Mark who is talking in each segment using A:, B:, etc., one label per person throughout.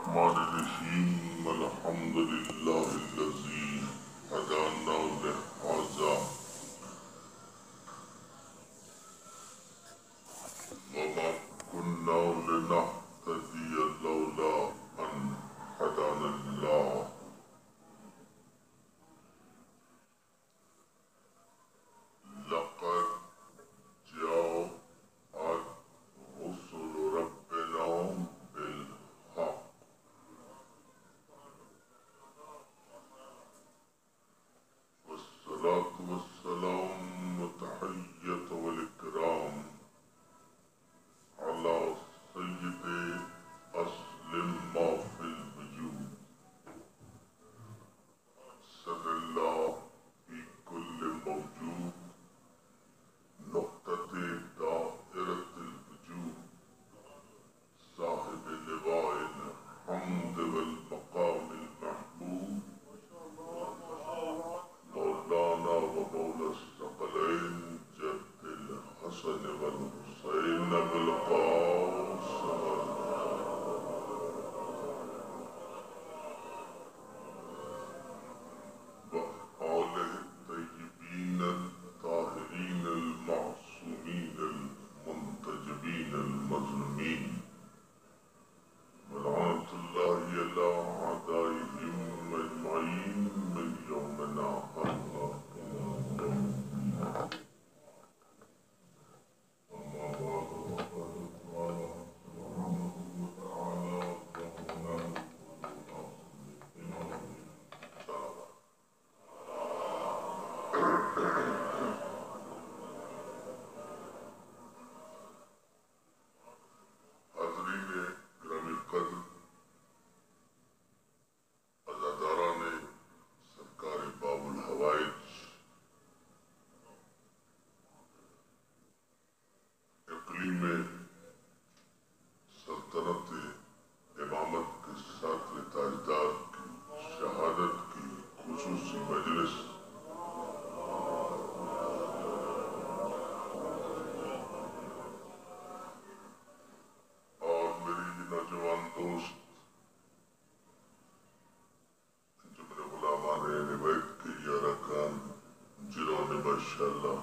A: الرحيم الحمد لله الذي هدانا لهذا وما كنا لنهتدي لولا أن هدانا الله لقد جاءت رسل ربنا بالحق والصلاة والسلام والتحية والإكرام على سيد أصل ما في الوجود صلى الله في كل موجود نقطة دائرة الوجود صاحب لواء الحمد والمقام المحمود مولانا ومولى الثقلين جد الحسن والحسين بالقاسم وآله الطيبين الطاهرين المعصومين المنتجبين المظلومين ولعنة الله على أعدائهم أجمعين من يومنا هذا أما بعد فقد قال سبحانه وتعالى وهنا حاضرین گرامی قدر عزاداران سرکار باب الحوائج اقلیم سلطنت امامت کے ساتھ تاجدار کی شہادت کی خصوصی مجلس اور میری نوجوان دوست جو میرے غلامان روایت کے یہ ارکان جنہوں نے ماشاءاللہ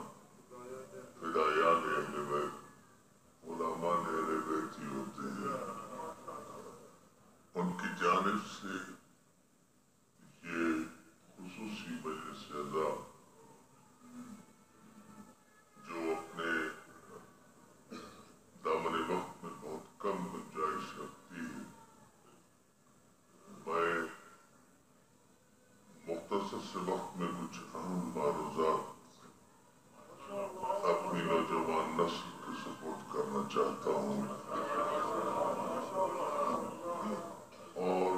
A: فدایان اہل بیت غلامان اہل بیت ہی ہوتے ہیں ان کی جانب سے یہ خصوصی مجلس اعزا جو اپنے دامن وقت میں بہت کم گنجائش رکھتی ہے میں مختصر سے وقت میں کچھ اہم معروضات اپنی نوجوان نسل کی سپورٹ کرنا چاہتا ہوں اور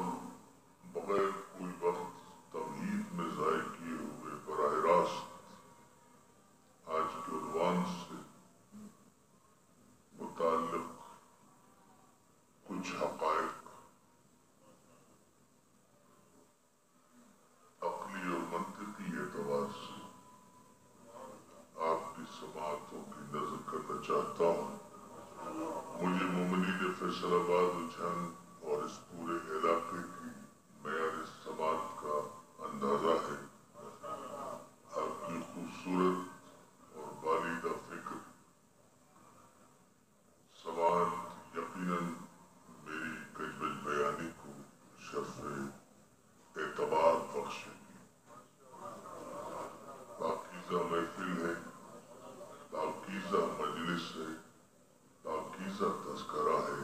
A: بغیر کوئی وقت تمہید میں ضائع کیے ہوئے براہ راست آج کے عنوان سے متعلق کچھ حقائق عقلی اور منطقی اعتبار سے آپ کی سماعتوں کی نظر کرنا چاہتا ہوں مجھے مومنین فیصل آباد اجھنگ اور اس پورے علاقے کی معیار سماعت کا اندازہ ہے آپ کی خوبصورت اور بالیدہ فکر سماعت یقیناً میری کجبج بیانی کو شرف اعتبار بخشے گی پاکیزہ محفل ہے پاکیزہ مجلس ہے پاکیزہ تذکرہ ہے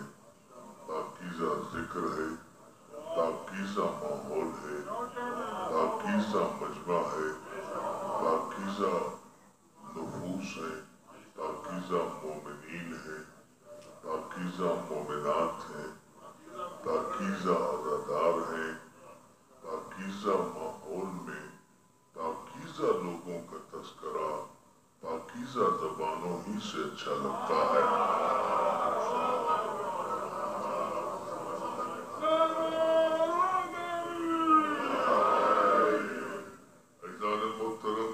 A: پاکیزہ ذکر ہے پاکیزہ ماحول ہے پاکیزہ مجمع ہے پاکیزہ نفوس ہے پاکیزہ مومنین ہے پاکیزہ مومنات ہیں پاکیزہ عزادار ہیں پاکیزہ ماحول میں پاکیزہ لوگوں کا تذکرہ پاکیزہ زبانوں ہی سے اچھا لگتا ہے عزیزان محترم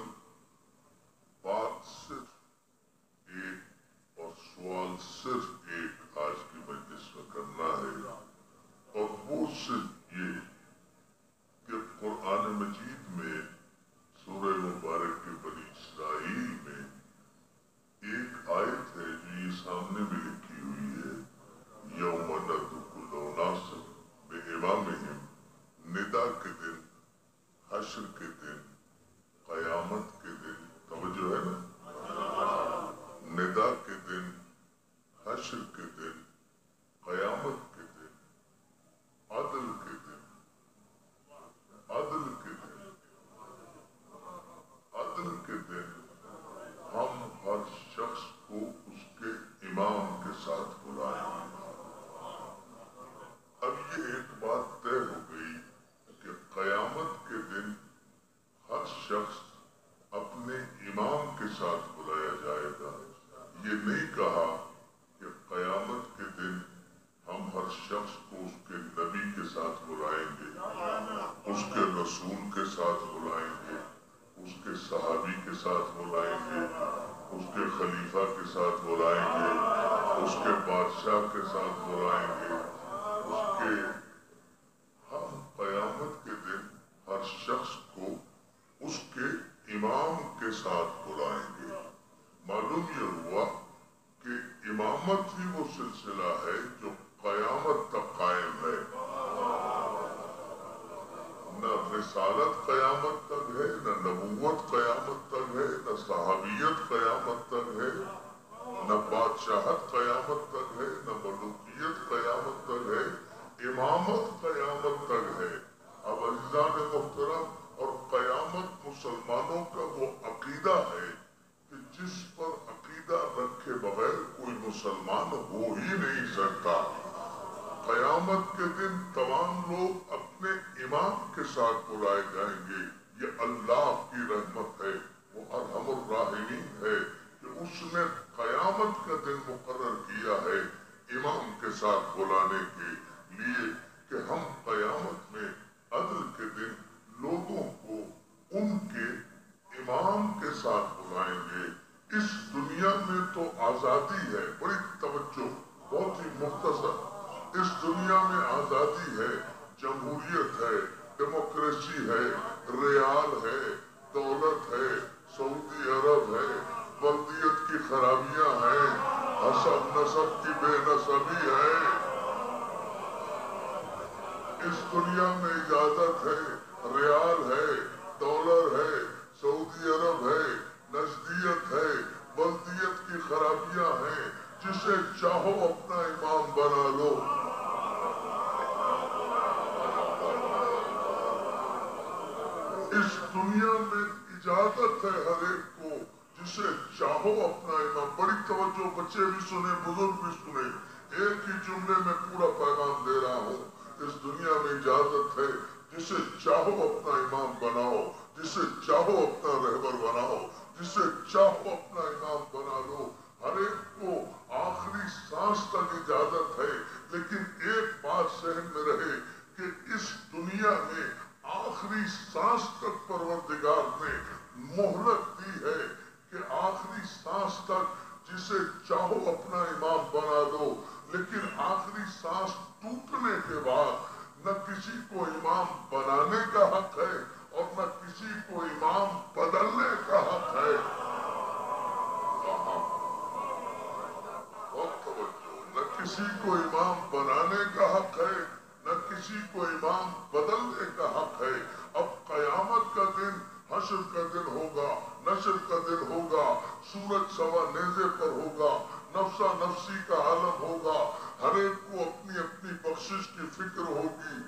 A: بات صرف ایک اور سوال صرف ایک آج کی مجلس میں کرنا ہے اور وہ بات طے ہو گئی کہ قیامت کے دن ہر شخص اپنے امام کے ساتھ بلایا جائے گا. یہ نہیں کہا کہ قیامت کے دن ہم ہر شخص کو اس کے نبی کے ساتھ بلائیں گے, اس کے رسول کے ساتھ بلائیں گے, اس کے صحابی کے ساتھ بلائیں گے, اس کے خلیفہ کے ساتھ بلائیں گے, اس کے بادشاہ کے ساتھ بلائیں گے, اس کے ہم قیامت کے دن ہر شخص کو اس کے امام کے ساتھ بلائیں گے. معلوم یہ ہوا کہ امامت ہی وہ سلسلہ ہے جو قیامت تک قائم ہے. نہ رسالت قیامت تک ہے, نہ نبوت قیامت تک ہے, نہ صحابیت قیامت تک ہے, نہ بادشاہت قیامت تک ہے, نہ ملوکیت قیامت تک ہے, امامت قیامت تک ہے. اب عزیزان محترم, اور قیامت مسلمانوں کا وہ عقیدہ ہے کہ جس پر عقیدہ رکھے بغیر کوئی مسلمان ہو ہی نہیں سکتا. قیامت کے دن تمام لوگ اپنے امام کے ساتھ بلائے جائیں گے. یہ اللہ کی رحمت ہے, وہ ارحم الراحمین ہے کہ اس نے قیامت کا دن مقرر کیا ہے امام کے ساتھ بلانے کے لیے کہ ہم قیامت میں عدل کے دن لوگوں کو ان کے امام کے ساتھ بلائیں گے. اس دنیا میں تو آزادی ہے, بڑی توجہ, بہت ہی مختصر, اس دنیا میں آزادی ہے, جمہوریت ہے, ڈیموکریسی ہے, ریال ہے, دولت ہے, سعودی عرب ہے, بلدیت کی خرابیاں ہیں, حسب نسب کی بے نسبی ہے. اس دنیا میں اجازت ہے, ریال ہے, ڈالر ہے, سعودی عرب ہے, نزدیت ہے, بلدیت کی خرابیاں ہیں, جسے چاہو اپنا امام بنا لو. اس دنیا میں اجازت ہے ہر ایک کو, جسے چاہو اپنا امام. بڑی توجہ, بچے بھی سنیں, بزرگ بھی سنیں, ایک ہی جملے میں پورا پیغام دے رہا ہوں. اس دنیا میں اجازت ہے, جسے چاہو اپنا امام بناؤ, جسے چاہو اپنا رہبر بناؤ, جسے چاہو اپنا امام بنا لو. ہر ایک کو آخری سانس تک اجازت ہے, لیکن ایک بات ذہن میں رہے کہ اس دنیا میں آخری سانس تک پروردگار نے مہلت دی ہے کہ آخری سانس تک جسے چاہو اپنا امام بنا دو. لیکن آخری سانس ٹوٹنے کے بعد نہ کسی کو امام بنانے کا حق ہے اور نہ کسی کو امام بدلنے کا حق ہے. بہت توجہ, نہ کسی کو امام بنانے کا حق ہے, نہ کسی کو امام بدلنے کا حق ہے. اب قیامت کا دن حشر کا دن ہوگا, نشر کا دن ہوگا, سورج سوا نیزے پر ہوگا, نفسا نفسی کا عالم ہوگا, ہر ایک کو اپنی اپنی بخشش کی فکر ہوگی.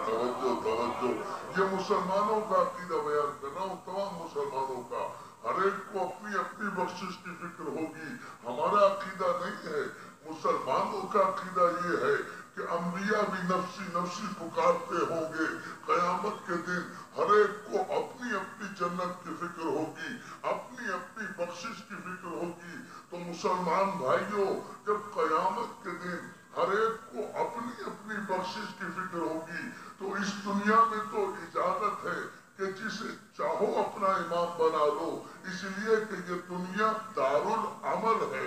A: توجہ توجہ, یہ مسلمانوں کا عقیدہ بیان کر رہا ہوں, تمام مسلمانوں کا. ہر ایک کو اپنی اپنی بخشش کی فکر ہوگی. ہمارا عقیدہ نہیں ہے, مسلمانوں کا عقیدہ یہ ہے کہ انبیاء بھی نفسی نفسی پکارتے ہوں گے. قیامت کے دن ہر ایک کو اپنی اپنی جنت کی فکر ہوگی, اپنی اپنی بخشش کی فکر ہوگی. تو مسلمان بھائیوں, جب قیامت کے دن ہر ایک کو اپنی اپنی بخشش کی فکر ہوگی تو اس دنیا میں تو اجازت ہے کہ جسے چاہو اپنا امام بنا لو, اس لیے کہ یہ دنیا دارالعمل ہے,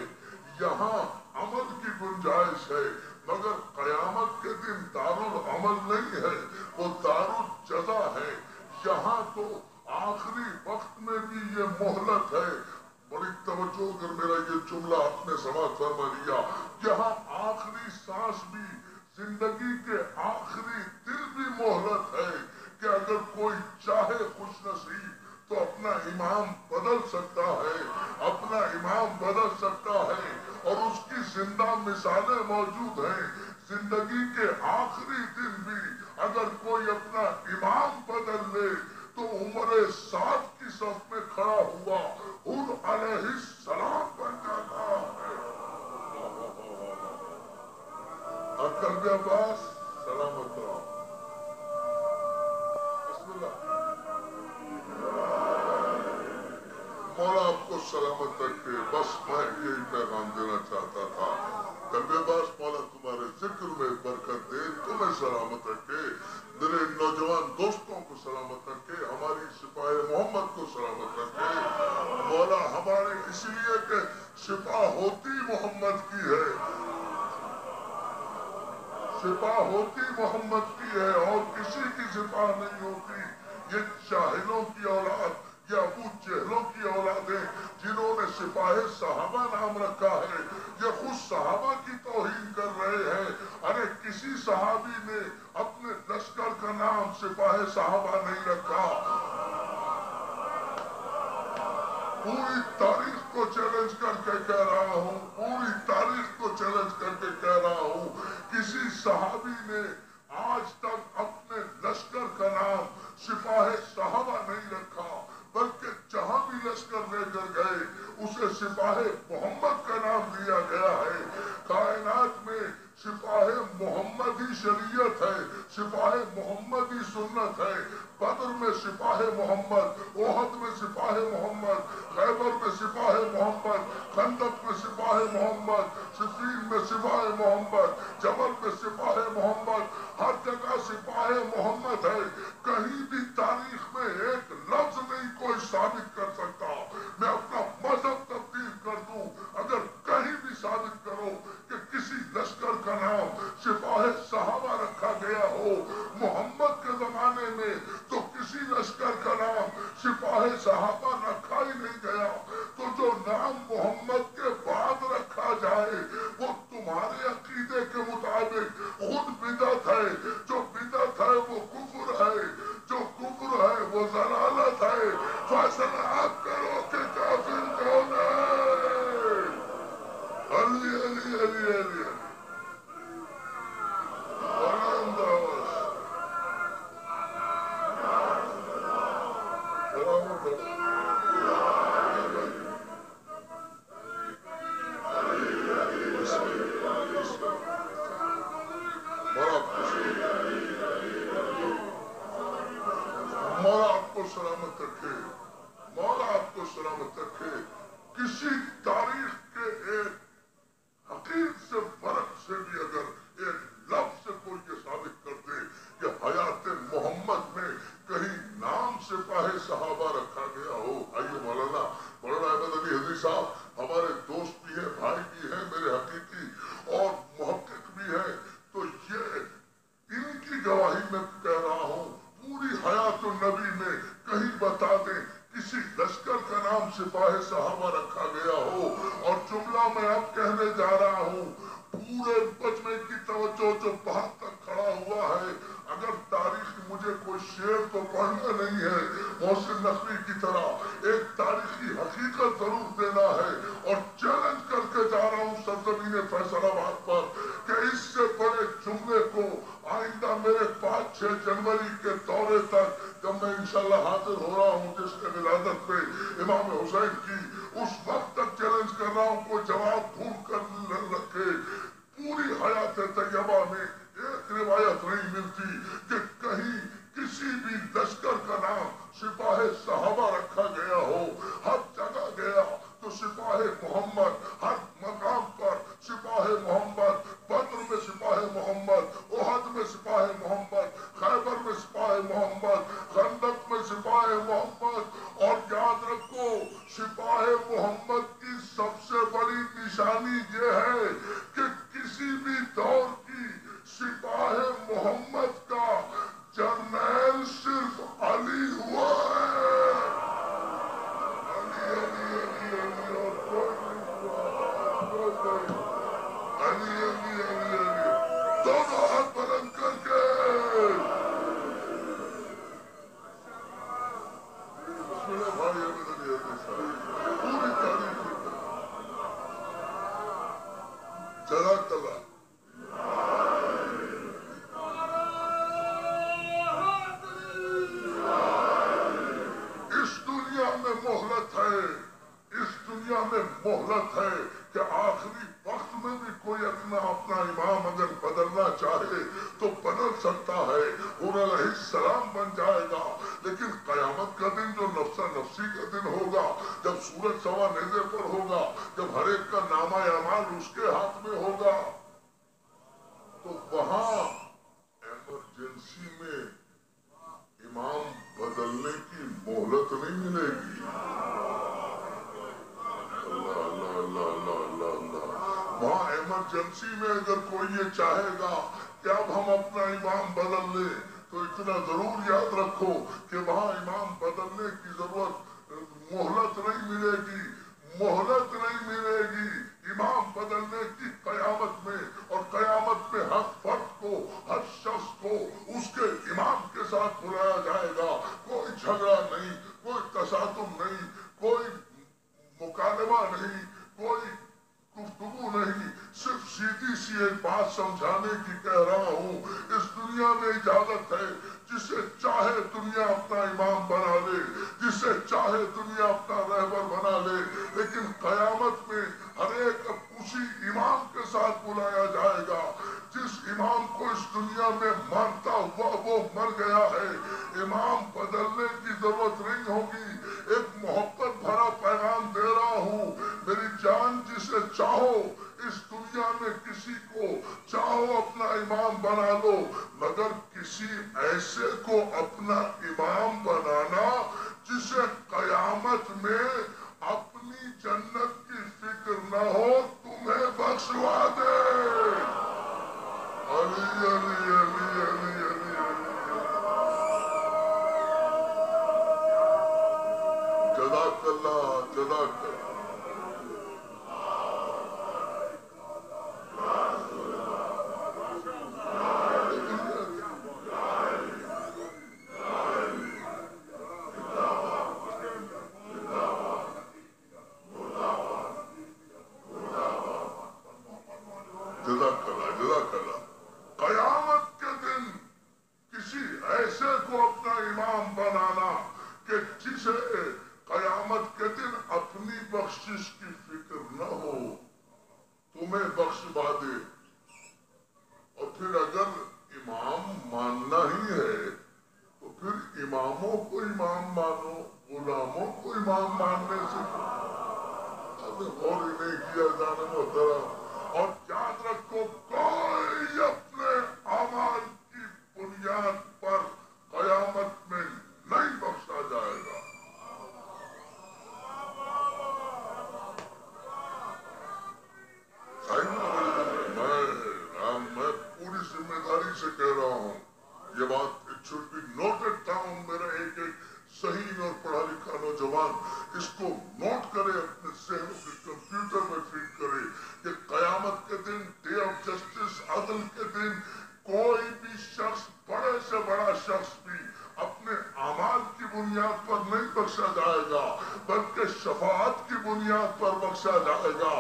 A: یہاں عمل کی گنجائش ہے. مگر قیامت کے دن دارالعمل نہیں ہے, وہ دارالجزا ہے. یہاں تو آخری وقت میں بھی یہ مہلت ہے. بڑی توجہ, اگر میرا یہ جملہ آپ نے سماعت فرما لیا, یہاں آخری سانس بھی, زندگی کے آخری دن بھی مہلت ہے کہ اگر کوئی چاہے خوش نصیب تو اپنا امام بدل سکتا ہے, اپنا امام بدل سکتا ہے. اور اس کی زندہ مثالیں موجود ہیں. زندگی کے آخری دن بھی اگر کوئی اپنا امام بدل لے تو عمر 7 کی صف میں کھڑا ہوا حور علیہ السلام بن جاتا ہے. قلب عباس سلامت رہو. بسم اللہ. مولا آپ کو سلامت رکھے. بس میں یہی پیغام دینا چاہتا تھا. قلب عباس مولا تمہارے ذکر میں برکت دے, تمہیں سلامت رکھے, میرے نوجوان دوستوں کو سلامت رکھے, ہماری سپاہ محمد کو سلامت رکھے. مولا ہمارے اس لیے کہ سپاہ ہوتی محمد کی ہے, سپاہ ہوتی محمد کی ہے اور کسی کی سپاہ نہیں ہوتی. یہ جاہلوں کی اولاد یا ابو جہلوں کی اولادیں جنہوں نے سپاہ صحابہ نام رکھا ہے, یہ خود صحابہ کی توہین کر رہے ہیں. ارے کسی صحابی نے اپنے لشکر کا نام سپاہ صحابہ نہیں رکھا. پوری تاریخ کو چیلنج کر کے کہہ رہا ہوں, پوری تاریخ کو چیلنج کر کے کہہ رہا ہوں, کسی صحابی نے آج تک اپنے لشکر کا نام سپاہ صحابہ نہیں رکھا, بلکہ جہاں بھی لشکر لے کر گئے اسے سپاہ محمد کا نام دیا گیا ہے. کائنات میں سپاہ محمد ہی شریعت ہے, سپاہ محمد ہی سنت ہے. بدر میں سپاہ محمد, احد میں سپاہ محمد, خیبر میں سپاہ محمد, خندق میں سپاہ محمد, صفین میں سپاہ محمد, جبل میں سپاہ محمد, ہر جگہ سپاہ محمد ہے. کہیں بھی تاریخ میں ایک لفظ نہیں کوئی ثابت کر سکتا. میں اپنا مذہب تبدیل کر دوں اگر کہیں بھی ثابت کرو کہ کسی لشکر کا نام سپاہ صحابہ رکھا گیا ہو محمد کے زمانے میں, تو کسی لشکر کا نام سپاہ صحابہ رکھا ہی نہیں گیا. تو جو نام محمد کے بعد رکھا جائے وہ تمہارے عقیدے کے مطابق خود بدعت ہے, جو بدعت ہے وہ کفر ہے, جو کفر ہے وہ ضلالت ہے. فیصلہ آپ کرو کہ کافر کون ہے. علی علی علی علی مولا آپ کو سلامت رکھے, مولا آپ کو سلامت رکھے. کسی تاریخ کے ایک حقیر سے فرق سے بھی اگر ایک لفظ سے کوئی یہ ثابت کر دے کہ حیات محمد میں کہیں نام سپاہ صحابہ رکھا گیا ہو. آئیے مولانا مولانا احمد علی حدیث صاحب ہمارے دوست بھی ہیں, بھائی بھی ہیں, میرے حقیقی اور محقق بھی ہیں, تو یہ ان کی گواہی میں کہہ رہا ہوں, پوری حیات النبی میں کہیں بتا دیں کسی لشکر کا نام سپاہ صحابہ رکھا گیا ہو. اور جملہ میں اب کہنے جا رہا ہوں, پورے مجمع کی توجہ جو باہر تک کھڑا ہوا ہے, اگر تاریخ مجھے کوئی شعر تو پڑھنا نہیں ہے محسن نقوی کی طرح, ایک تاریخی حقیقت ضرور دینا ہے. اور چیلنج کر کے جا رہا ہوں سرزمین فیصل آباد پر کہ اس سے بڑے جملے کو آئندہ میرے 5-6 جنوری کے دورے تک جب میں انشاءاللہ حاضر ہو رہا ہوں جس کے ولادت پہ امام حسین کی, اس وقت تک چیلنج کر رہا ہوں کوئی جواب ڈھونڈ کر رکھے. پوری حیات طیبہ میں ایک روایت نہیں ملتی کہ کہیں کسی بھی لشکر کا نام سپاہ صحابہ رکھا گیا ہو. ہر جگہ گیا تو سپاہ محمد, ہر مقام پر سپاہ محمد, بدر میں سپاہ محمد, احد میں سپاہ محمد, خیبر میں سپاہ محمد, خندق میں سپاہ محمد. اور یاد رکھو سپاہ محمد کی سب سے بڑی نشانی یہ ہے کہ کسی بھی دور کی سپاہ محمد کا جرنیل صرف علی ہوا ہے. علی علی علی علی اور کوئی نہیں ہوا, کوئی نہیں. علی علی علی علی دونوں ہاتھ بلند کر کے میرے بھائی احمد علی حدیث صاحب پوری تاریخ جزاک اللہ. اس دنیا میں مہلت ہے, اس دنیا میں مہلت ہے کہ آخری وقت میں بھی کوئی اپنا امام اگر بدلنا بدل سکتا ہے، حور علیہ السلام بن جائے گا، لیکن قیامت کا دن جو نفسا نفسی کا دن ہوگا، جب سورج سوا نیزے پر ہوگا، جب ہر ایک کا نامہ اعمال اس کے ہاتھ میں ہوگا، تو وہاں ایمرجنسی میں امام بدلنے کی مہلت نہیں ملے گی۔ اللہ اللہ اللہ اللہ اللہ اللہ، وہاں ایمرجنسی میں اگر کوئی یہ چاہے گا کہ اب ہم اپنا امام بدل لیں، تو اتنا ضرور یاد رکھو کہ وہاں امام بدلنے کی ضرورت، مہلت نہیں ملے گی، مہلت نہیں ملے گی امام بدلنے کی قیامت میں۔ اور قیامت میں ہر فرد کو، ہر شخص کو اس کے امام کے ساتھ بلایا جائے گا، کوئی جھگڑا نہیں، کوئی تصادم نہیں، کوئی مکالمہ نہیں، کوئی گفتگو نہیں، صرف سیدھی سی ایک بات سمجھانے کی کہہ رہا ہوں۔ اس دنیا میں اجازت ہے، جسے چاہے دنیا اپنا امام بنا لے، جسے چاہے دنیا اپنا رہبر بنا لے، لیکن قیامت میں ہر ایک اسی امام کے ساتھ بلایا جائے گا۔ جس امام کو اس دنیا میں مانتا ہوا وہ مر گیا ہے، امام بدلنے کی ضرورت نہیں ہوگی۔ ایک محبت بھرا پیغام دے رہا ہوں، میری جان، جسے چاہو اس دنیا میں کسی کو چاہو اپنا امام بنا لو، مگر کسی ایسے کو اپنا امام بنانا جسے قیامت میں اپنی جنت کی فکر نہ ہو، تمہیں بخشوا دے۔ علی علی علی علی علی علی، جزاک اللہ، جزاک اللہ۔ جزاک اللہ، جزاک اللہ۔ قیامت کے دن کسی ایسے کو اپنا امام بنانا کہ جسے قیامت کے دن اپنی بخشش کی فکر نہ ہو، تمہیں بخشوا دے۔ اور پھر اگر امام ماننا ہی ہے تو پھر اماموں کو امام مانو، غلاموں کو امام ماننے سے غور ہی نہیں کیا جانے محترم۔ اور یاد رکھو، کوئی اپنے اعمال کی بنیاد پر قیامت میں نہیں بخشا جائے گا۔ میں پوری ذمہ داری سے کہہ رہا ہوں، یہ بات it should be noted down. میرا ایک صحیح اور پڑھا لکھا نوجوان اس کو نوٹ کرے، اپنے ذہن کے کمپیوٹر میں فٹ کرے کہ قیامت کے دن، ڈے آف جسٹس، عدل کے دن، کوئی بھی شخص، بڑے سے بڑا شخص بھی اپنے اعمال کی بنیاد پر نہیں بخشا جائے گا، بلکہ شفاعت کی بنیاد پر بخشا جائے گا۔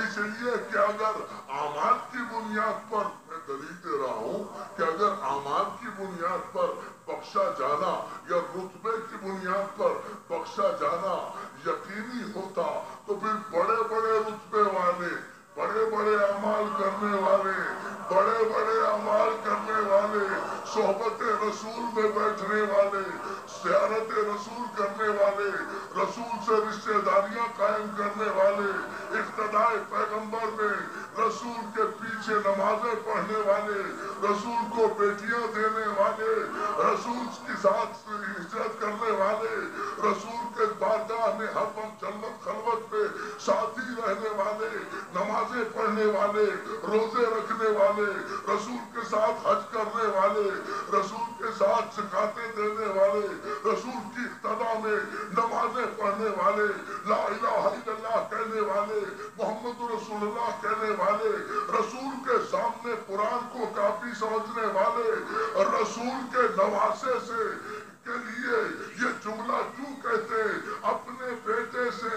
A: اس لیے کہ اگر اعمال کی بنیاد پر، میں دلیل دے رہا ہوں کہ اگر اعمال کی بنیاد پر بخشا جانا یا رتبے کی بنیاد پر بخشا جانا یقینی ہوتا، تو پھر بڑے بڑے رتبے والے، بڑے بڑے اعمال کرنے والے، بڑے بڑے اعمال کرنے والے، صحبت رسول میں بیٹھنے والے، زیارت رسول کرنے والے، رسول سے رشتہ داریاں قائم کرنے والے، اقتداء پیغمبر میں رسول کے پیچھے نمازیں پڑھنے والے، رسول کو بیٹیاں دینے والے، رسول کے ساتھ ہجرت کرنے والے، رسول کے بارگاہ میں ہر وقت جلوت خلوت میں ساتھی رہنے والے، نمازیں پڑھنے والے، روزے رکھنے والے، رسول کے ساتھ حج کرنے والے، رسول کے ساتھ زکاتیں دینے والے، رسول کی اقتداء میں نمازیں پڑھنے والے، لا الہ الا اللہ کہنے والے، محمد رسول اللہ کہنے والے، رسول کے سامنے قرآن کو کافی سمجھنے والے، رسول کے نواسے سے کے لیے یہ جملہ کیوں کہتے اپنے بیٹے سے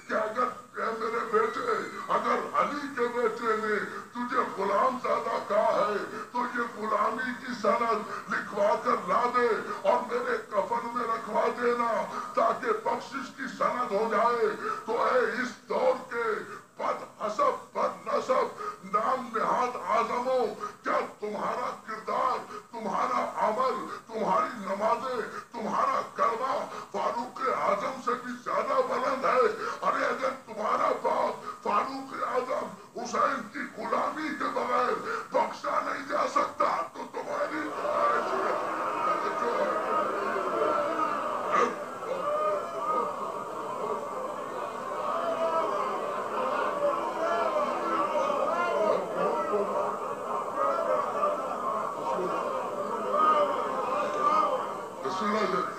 A: کہ اگر اے میرے بیٹے، اگر علی کے بیٹے نے تجھے غلام زادہ کہا ہے تو یہ غلامی کی سند لکھوا کر لا دے اور میرے کفن میں رکھوا دینا تاکہ بخشش کی سند ہو جائے۔ تو اے اس دور کے بد حسب، بد نسب، نام نہاد اعظموں، کیا تمہارا کردار، تمہارا چلا جائے